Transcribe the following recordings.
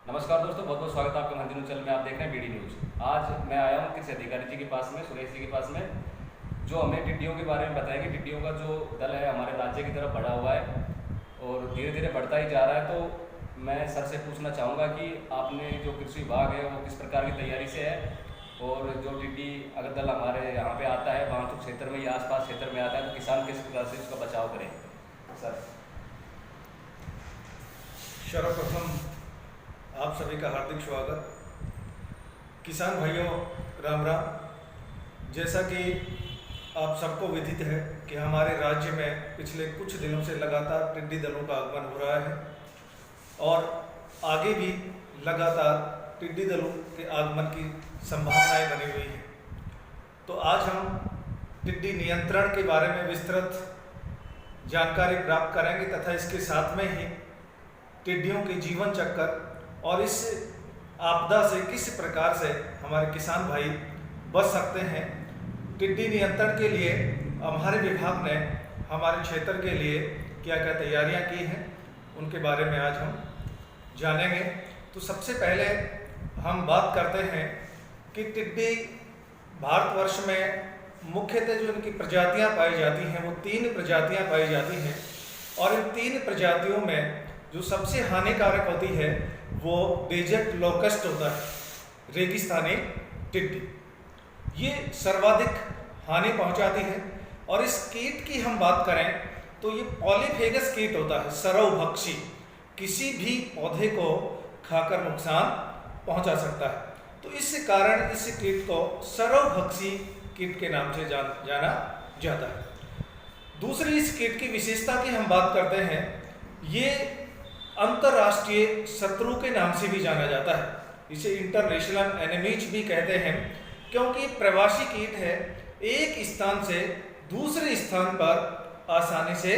नमस्कार दोस्तों, बहुत बहुत स्वागत है आपका मंदिर चैनल में। आप देख रहे हैं बीडी न्यूज़। आज मैं आया हूँ कृषि अधिकारी जी के पास में, सुरेश जी के पास में, जो हमें टिड्डियों के बारे में बताएंगे। टिड्डियों का जो दल है हमारे राज्य की तरफ बढ़ा हुआ है और धीरे धीरे बढ़ता ही जा रहा है। तो मैं सर से पूछना चाहूँगा कि आपने जो कृषि विभाग है वो किस प्रकार की तैयारी से है, और जो टिड्डी अगर दल हमारे यहाँ पे आता है, बांसुर क्षेत्र में या आसपास क्षेत्र में आता है, तो किसान किस प्रकार से इसका बचाव करें सर। सर्वप्रथम आप सभी का हार्दिक स्वागत। किसान भाइयों, राम राम। जैसा कि आप सबको विदित है कि हमारे राज्य में पिछले कुछ दिनों से लगातार टिड्डी दलों का आगमन हो रहा है और आगे भी लगातार टिड्डी दलों के आगमन की संभावनाएं बनी हुई हैं। तो आज हम टिड्डी नियंत्रण के बारे में विस्तृत जानकारी प्राप्त करेंगे तथा इसके साथ में ही टिड्डियों के जीवन चक्र और इस आपदा से किस प्रकार से हमारे किसान भाई बच सकते हैं। टिड्डी नियंत्रण के लिए हमारे विभाग ने हमारे क्षेत्र के लिए क्या क्या तैयारियां की हैं, उनके बारे में आज हम जानेंगे। तो सबसे पहले हम बात करते हैं कि टिड्डी भारतवर्ष में मुख्यतः जो इनकी प्रजातियां पाई जाती हैं वो 3 प्रजातियां पाई जाती हैं, और इन 3 प्रजातियों में जो सबसे हानिकारक होती है वो डेजर्ट लोकस्ट होता है, रेगिस्तानी टिड्डी। ये सर्वाधिक हानि पहुंचाती है। और इस कीट की हम बात करें तो ये पॉलीफेगस कीट होता है, सरवभक्षी, किसी भी पौधे को खाकर नुकसान पहुंचा सकता है। तो इस कारण इस कीट को सरवभक्षी कीट के नाम से जाना जाता है। दूसरी इस कीट की विशेषता की हम बात करते हैं, ये अंतरराष्ट्रीय शत्रु के नाम से भी जाना जाता है। इसे इंटरनेशनल एनिमीज भी कहते हैं, क्योंकि प्रवासी कीट है, एक स्थान से दूसरे स्थान पर आसानी से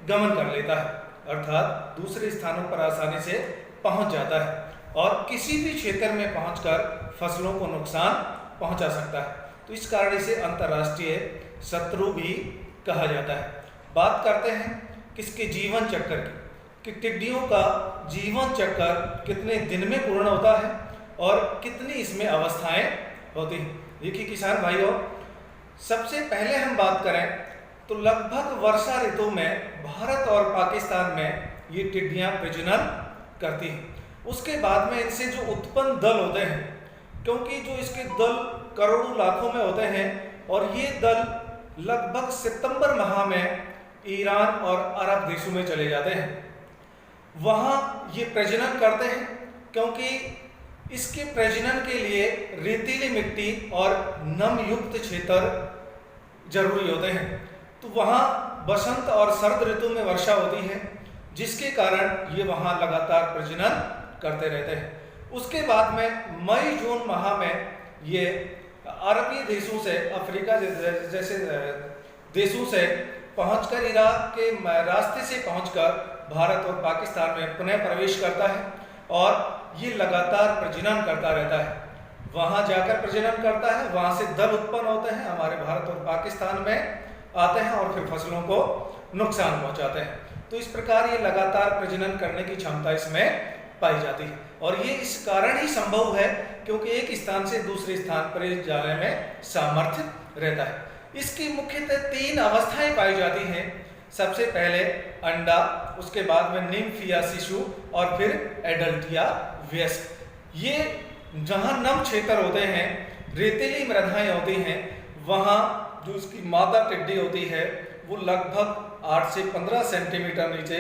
गमन कर लेता है, अर्थात दूसरे स्थानों पर आसानी से पहुंच जाता है और किसी भी क्षेत्र में पहुंचकर फसलों को नुकसान पहुंचा सकता है। तो इस कारण इसे अंतरराष्ट्रीय शत्रु भी कहा जाता है। बात करते हैं किसके जीवन चक्र की, कि टिड्डियों का जीवन चक्र कितने दिन में पूर्ण होता है और कितनी इसमें अवस्थाएं होती हैं। देखिए किसान भाइयों, सबसे पहले हम बात करें तो लगभग वर्षा ऋतु में भारत और पाकिस्तान में ये टिड्डियां प्रजनन करती हैं। उसके बाद में इनसे जो उत्पन्न दल होते हैं, क्योंकि जो इसके दल करोड़ों लाखों में होते हैं, और ये दल लगभग सितंबर माह में ईरान और अरब देशों में चले जाते हैं, वहाँ ये प्रजनन करते हैं। क्योंकि इसके प्रजनन के लिए रेतीली मिट्टी और नम युक्त क्षेत्र जरूरी होते हैं। तो वहाँ बसंत और शरद ऋतु में वर्षा होती है, जिसके कारण ये वहाँ लगातार प्रजनन करते रहते हैं। उसके बाद में मई जून माह में ये अरबी देशों से, अफ्रीका जैसे देशों से पहुंचकर, इराक के रास्ते से पहुंचकर भारत और पाकिस्तान में पुनः प्रवेश करता है और ये लगातार प्रजनन करता रहता है। वहां जाकर प्रजनन करता है, वहां से दल उत्पन्न होते हैं, हमारे भारत और पाकिस्तान में आते हैं और फिर फसलों को नुकसान पहुंचाते हैं। तो इस प्रकार ये लगातार प्रजनन करने की क्षमता इसमें पाई जाती है, और ये इस कारण ही संभव है क्योंकि एक स्थान से दूसरे स्थान पर जाने में सामर्थ्य रहता है। इसकी मुख्यतः 3 अवस्थाएं पाई जाती हैं। सबसे पहले अंडा, उसके बाद में निम्फ या शिशु, और फिर एडल्ट या वयस्क। ये जहां नम क्षेत्र होते हैं, रेतीली मृदाएं होती हैं, वहां जो इसकी मादा टिड्डी होती है वो लगभग 8 से 15 सेंटीमीटर नीचे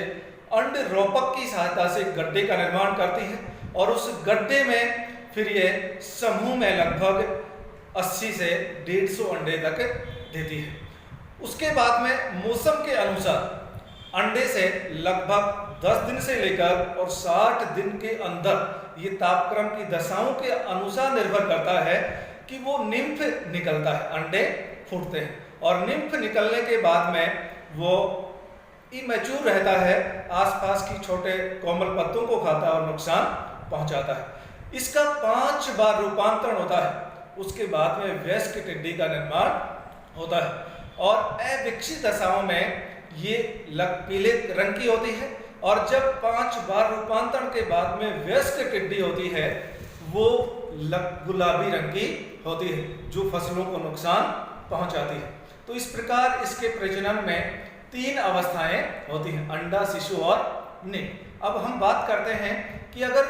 अंड रोपक की सहायता से गड्ढे का निर्माण करती है, और उस गड्ढे में फिर ये समूह में लगभग 80 से 150 अंडे तक देती है। उसके बाद में मौसम के अनुसार अंडे से लगभग 10 दिन से लेकर और 60 दिन के अंदर ये तापक्रम की दशाओं के अनुसार निर्भर करता है कि वो निम्फ निकलता है, अंडे फूटते हैं, और निम्फ निकलने के बाद में वो इमैच्योर रहता है, आसपास की छोटे कोमल पत्तों को खाता है और नुकसान पहुंचाता है। इसका 5 बार रूपांतरण होता है। उसके बाद में वयस्क टिड्डी का निर्माण होता है, और अविकसित दशाओं में ये पीले रंग की होती है, और जब 5 बार रूपांतरण के बाद में वयस्क टिड्डी होती है वो गुलाबी रंग की होती है, जो फसलों को नुकसान पहुंचाती है। तो इस प्रकार इसके प्रजनन में 3 अवस्थाएं होती हैं, अंडा, शिशु और निक। अब हम बात करते हैं कि अगर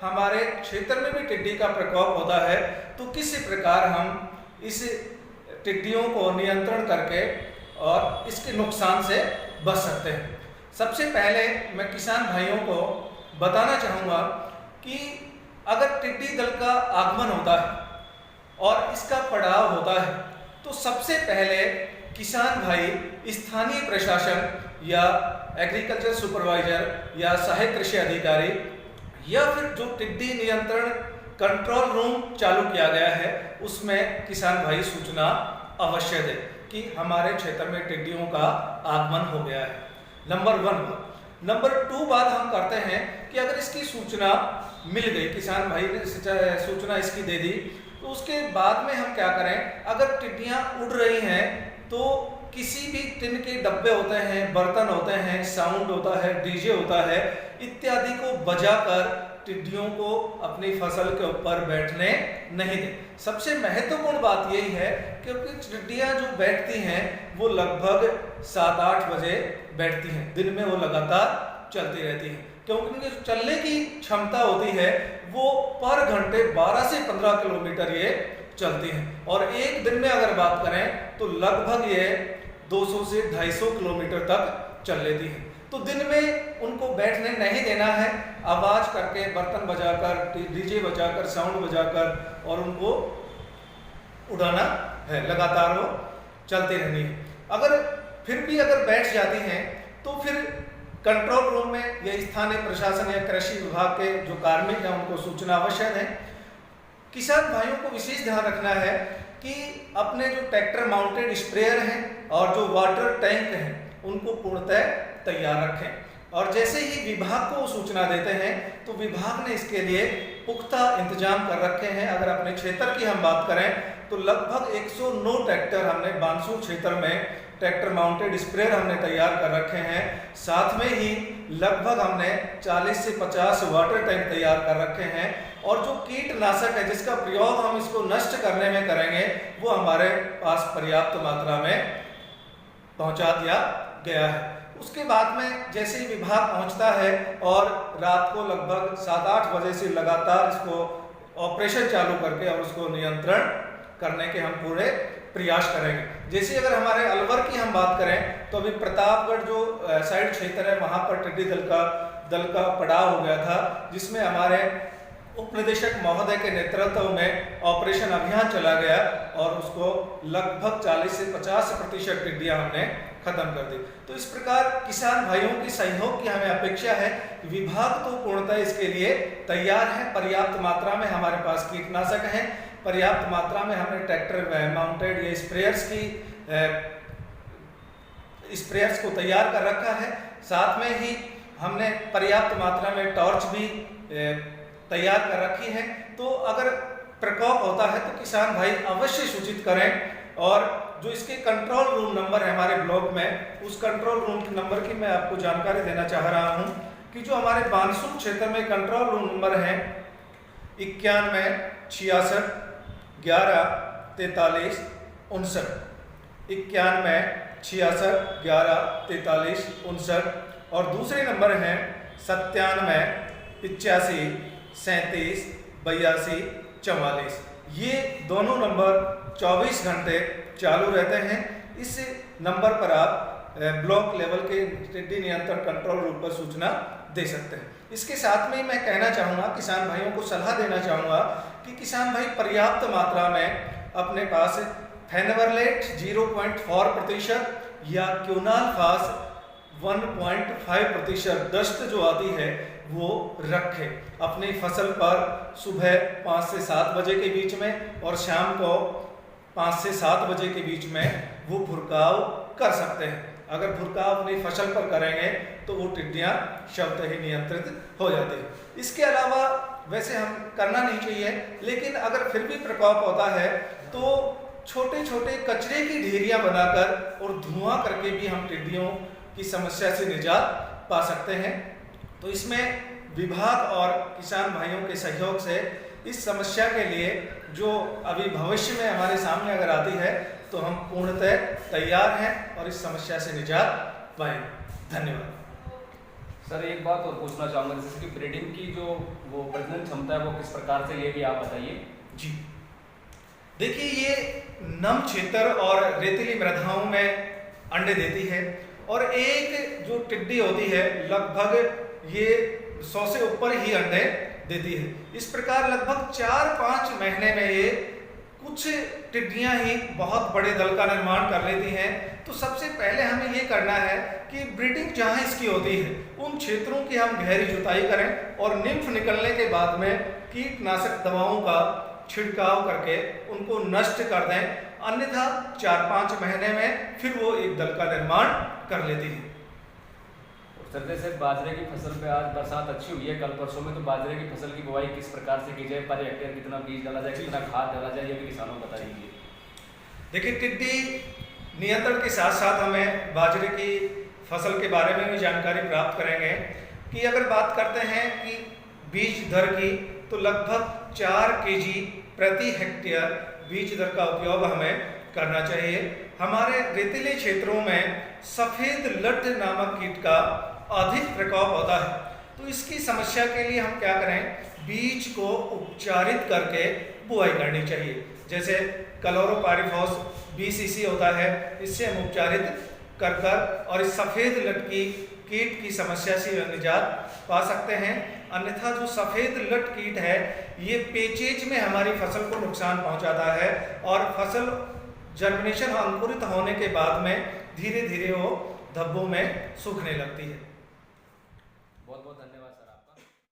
हमारे क्षेत्र में भी टिड्डी का प्रकोप होता है तो किस प्रकार हम इस टिड्डियों को नियंत्रण करके और इसके नुकसान से बच सकते हैं। सबसे पहले मैं किसान भाइयों को बताना चाहूँगा कि अगर टिड्डी दल का आगमन होता है और इसका पड़ाव होता है तो सबसे पहले किसान भाई स्थानीय प्रशासन या एग्रीकल्चर सुपरवाइजर या सहायक कृषि अधिकारी या फिर जो टिड्डी नियंत्रण कंट्रोल रूम चालू किया गया है उसमें किसान भाई सूचना अवश्य दे कि हमारे क्षेत्र में टिड्डियों का आगमन हो गया है। नंबर 1। नंबर 2 बात हम करते हैं कि अगर इसकी सूचना मिल गई, किसान भाई ने सूचना इसकी दे दी, तो उसके बाद में हम क्या करें, अगर टिड्डियां उड़ रही हैं तो किसी भी टिन के डब्बे होते हैं, बर्तन होते हैं, साउंड होता है, डीजे होता है इत्यादि को बजाकर टिड्डियों को अपनी फसल के ऊपर बैठने नहीं दें। सबसे महत्वपूर्ण बात यही है क्योंकि टिड्डियां जो बैठती हैं वो लगभग 7-8 बजे बैठती हैं, दिन में वो लगातार चलती रहती हैं क्योंकि उनकी चलने की क्षमता होती है वो पर घंटे 12 से 15 किलोमीटर ये चलती हैं और एक दिन में अगर बात करें तो लगभग ये 200 से 250 किलोमीटर तक चल लेती हैं। तो दिन में उनको बैठने नहीं देना है, आवाज करके, बर्तन बजाकर, डीजे बजाकर, साउंड बजाकर और उनको उड़ाना है, लगातार वो चलती रहनी है। अगर फिर भी अगर बैठ जाती हैं तो फिर कंट्रोल रूम में या स्थानीय प्रशासन या कृषि विभाग के जो कार्मिक हैं उनको सूचना अवश्य दें। किसान भाइयों को विशेष ध्यान रखना है कि अपने जो ट्रैक्टर माउंटेड स्प्रेयर हैं और जो वाटर टैंक हैं उनको पूर्णतः तैयार रखें और जैसे ही विभाग को सूचना देते हैं तो विभाग ने इसके लिए पुख्ता इंतजाम कर रखे हैं। अगर अपने क्षेत्र की हम बात करें तो लगभग 109 ट्रैक्टर हमने बानसूर क्षेत्र में ट्रैक्टर माउंटेड स्प्रेयर हमने तैयार कर रखे हैं। साथ में ही लगभग हमने 40 से 50 वाटर टैंक तैयार कर रखे हैं और जो कीटनाशक है जिसका प्रयोग हम इसको नष्ट करने में करेंगे वो हमारे पास पर्याप्त मात्रा में पहुंचा दिया गया है। उसके बाद में जैसे ही विभाग पहुंचता है और रात को लगभग 7-8 बजे से लगातार इसको ऑपरेशन चालू करके और उसको नियंत्रण करने के हम पूरे प्रयास करेंगे। जैसे अगर हमारे अलवर की हम बात करें तो अभी प्रतापगढ़ जो साइड क्षेत्र है वहां पर टिड्डी दल का पड़ाव हो गया था जिसमें हमारे उप निदेशक महोदय के नेतृत्व में ऑपरेशन अभियान चला गया और उसको लगभग 40 से 50% टिड्डियां हमने खत्म कर दी। तो इस प्रकार किसान भाइयों की सहयोग की हमें अपेक्षा है। विभाग तो पूर्णतः इसके लिए तैयार है, पर्याप्त मात्रा में हमारे पास कीटनाशक हैं, पर्याप्त मात्रा में हमने ट्रैक्टर माउंटेड या स्प्रेयर्स को तैयार कर रखा है। साथ में ही हमने पर्याप्त मात्रा में टॉर्च भी तैयार कर रखी है। तो अगर प्रकोप होता है तो किसान भाई अवश्य सूचित करें और जो इसके कंट्रोल रूम नंबर है हमारे ब्लॉक में, उस कंट्रोल रूम के नंबर की मैं आपको जानकारी देना चाह रहा हूं कि जो हमारे बानसूर क्षेत्र में कंट्रोल रूम नंबर है 91 66 11 43 59, 91 66 11 43 59 और दूसरे नंबर हैं 97 85 37 82 44। ये दोनों नंबर 24 घंटे चालू रहते हैं। इस नंबर पर आप ब्लॉक लेवल के टिड्डी नियंत्रण कंट्रोल रूम पर सूचना दे सकते हैं। इसके साथ में मैं कहना चाहूँगा, किसान भाइयों को सलाह देना चाहूँगा कि किसान भाई पर्याप्त मात्रा में अपने पास फेनवरलेट 0.4% या क्यूनालफास 1.5% दस्त जो आती है वो रखे अपनी फसल पर। सुबह 5 से 7 बजे के बीच में और शाम को 5 से 7 बजे के बीच में वो भुरकाव कर सकते हैं। अगर भुरकाव अपनी फसल पर करेंगे तो वो टिड्डियां शब्द ही नियंत्रित हो जाती है। इसके अलावा वैसे हम करना नहीं चाहिए, लेकिन अगर फिर भी प्रकोप होता है तो छोटे छोटे कचरे की ढेरियां बनाकर और धुआं करके भी हम टिड्डियों की समस्या से निजात पा सकते हैं। तो इसमें विभाग और किसान भाइयों के सहयोग से इस समस्या के लिए जो अभी भविष्य में हमारे सामने अगर आती है तो हम पूर्णतः तैयार हैं और इस समस्या से निजात पाएंगे। धन्यवाद। सर एक बात और पूछना चाहूँगा, जैसे कि ब्रीडिंग की जो वो प्रजनन क्षमता है वो किस प्रकार से, ये भी आप बताइए। जी देखिए, ये नम क्षेत्र और रेतीली मृदाओं में अंडे देती है और एक जो टिड्डी होती है लगभग ये 100 से ऊपर ही अंडे देती है। इस प्रकार लगभग 4-5 महीने में ये कुछ टिड्डियां ही बहुत बड़े दल का निर्माण कर लेती हैं। तो सबसे पहले हमें ये करना है कि ब्रीडिंग जहां इसकी होती है उन क्षेत्रों की हम गहरी जुताई करें और निम्फ निकलने के बाद में कीटनाशक दवाओं का छिड़काव करके उनको नष्ट कर दें, अन्यथा 4-5 महीने में फिर वो एक दल का निर्माण कर लेती है। सर जैसे बाजरे की फसल पे आज बरसात अच्छी हुई है कल परसों में, तो बाजरे की फसल की बुआई किस प्रकार से की जाए, पर हेक्टेयर कितना बीज डाला जाए, कितना खाद डाला जाए, ये भी किसानों को बता दीजिए। देखिए, टिड्डी नियंत्रण के साथ साथ हमें बाजरे की फसल के बारे में भी जानकारी प्राप्त करेंगे कि अगर बात करते हैं कि बीज दर की, तो लगभग 4 kg प्रति हेक्टेयर बीज दर का उपयोग हमें करना चाहिए। हमारे रेतीले क्षेत्रों में सफेद लट नामक कीट का अधिक प्रकोप होता है, तो इसकी समस्या के लिए हम क्या करें, बीज को उपचारित करके बुआई करनी चाहिए। जैसे क्लोरोपाइरिफॉस 20 cc होता है, इससे हम उपचारित कर और इस सफ़ेद लटकी कीट की समस्या से निजात पा सकते हैं। अन्यथा जो सफ़ेद लट कीट है ये पेचेज में हमारी फसल को नुकसान पहुंचाता है और फसल जर्मिनेशन अंकुरित होने के बाद में धीरे धीरे वो धब्बों में सूखने लगती है।